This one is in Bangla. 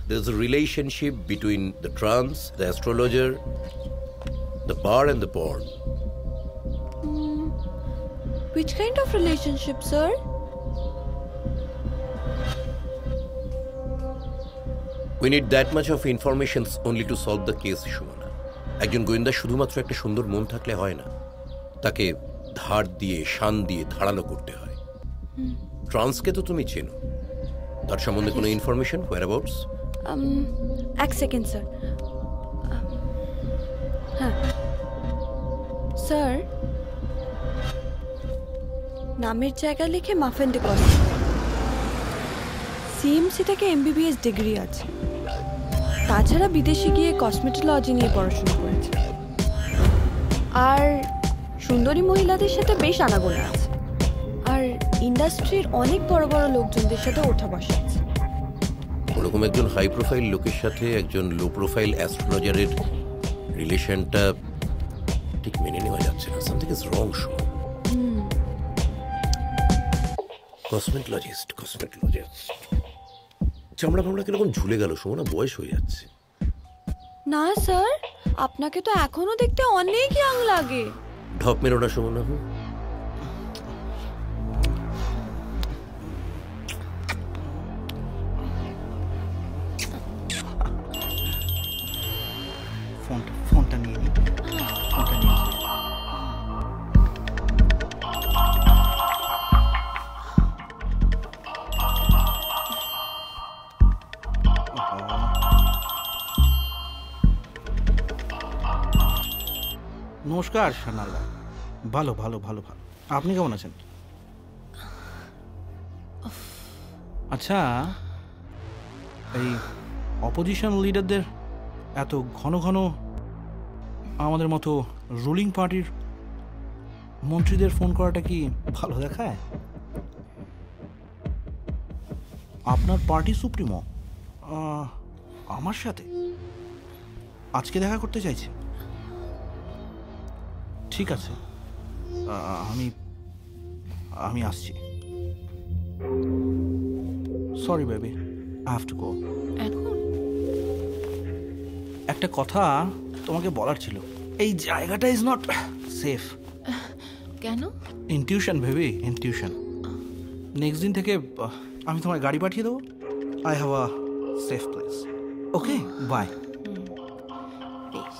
there's a relationship between the trance, the astrologer, the bar and the porn. Which kind of relationship, sir? We need that much of information only to solve the case, Sumana. একজন গোয়েন্দা শুধুমাত্র একটা সুন্দর মন থাকলে হয় না, তাকে ধার দিয়ে শান দিয়ে ধারালো করতে হয়। ট্রান্সকে তো তুমি চেনো, তার সম্বন্ধে কোনো ইনফরমেশন, whereabouts? এক সেকেন্ড স্যার। হ্যাঁ স্যার, নামের জায়গা লিখে মাফেন্ডে করে। সিএমসি থেকে এমবিবিএস ডিগ্রি আছে, তাছাড়া বিদেশে গিয়ে কসমেটোলজি নিয়ে পড়াশোনা করেছে। আর সুন্দরী মহিলাদের সাথে বেশ আনাগোনা আছে, আর ইন্ডাস্ট্রির অনেক বড় বড় লোকজনদের সাথে ওঠা বসা আছে। ওরকম একজন হাই প্রোফাইল লোকের সাথে একজন লো প্রোফাইল অ্যাস্ট্রোলজারের রিলেশনটা ঠিক মেনে নেওয়া যাচ্ছে না। Something is wrong. কসমেটোলজিস্ট চামড়া ফামড়া কিরকম ঝুলে গেল, সুমনা, বয়স হয়ে যাচ্ছে। না স্যার, আপনাকে তো এখনো দেখতে অনেক ইয়াং লাগে। ঢপ মেরো না সুমনা। ফোনটা নিয়ে নি, ফোনটা নিয়ে নি। নমস্কার সানালা, ভালো ভালো ভালো ভালো, আপনি কেমন আছেন? আচ্ছা, এই অপোজিশন লিডারদের এত ঘন ঘন আমাদের মতো রুলিং পার্টির মন্ত্রীদের ফোন করাটা কি ভালো দেখায়? আপনার পার্টি সুপ্রিমো আমার সাথে আজকে দেখা করতে চাইছে। ঠিক আছে, আমি আসছি। Sorry baby, I have to go. এখন একটা কথা তোমাকে বলার ছিল, এই জায়গাটা ইজ নট সেফ। কেন? Intuition baby, intuition. নেক্সট দিন থেকে আমি তোমার গাড়ি পাঠিয়ে দেবো। I have a safe place. Okay, bye. বেশ।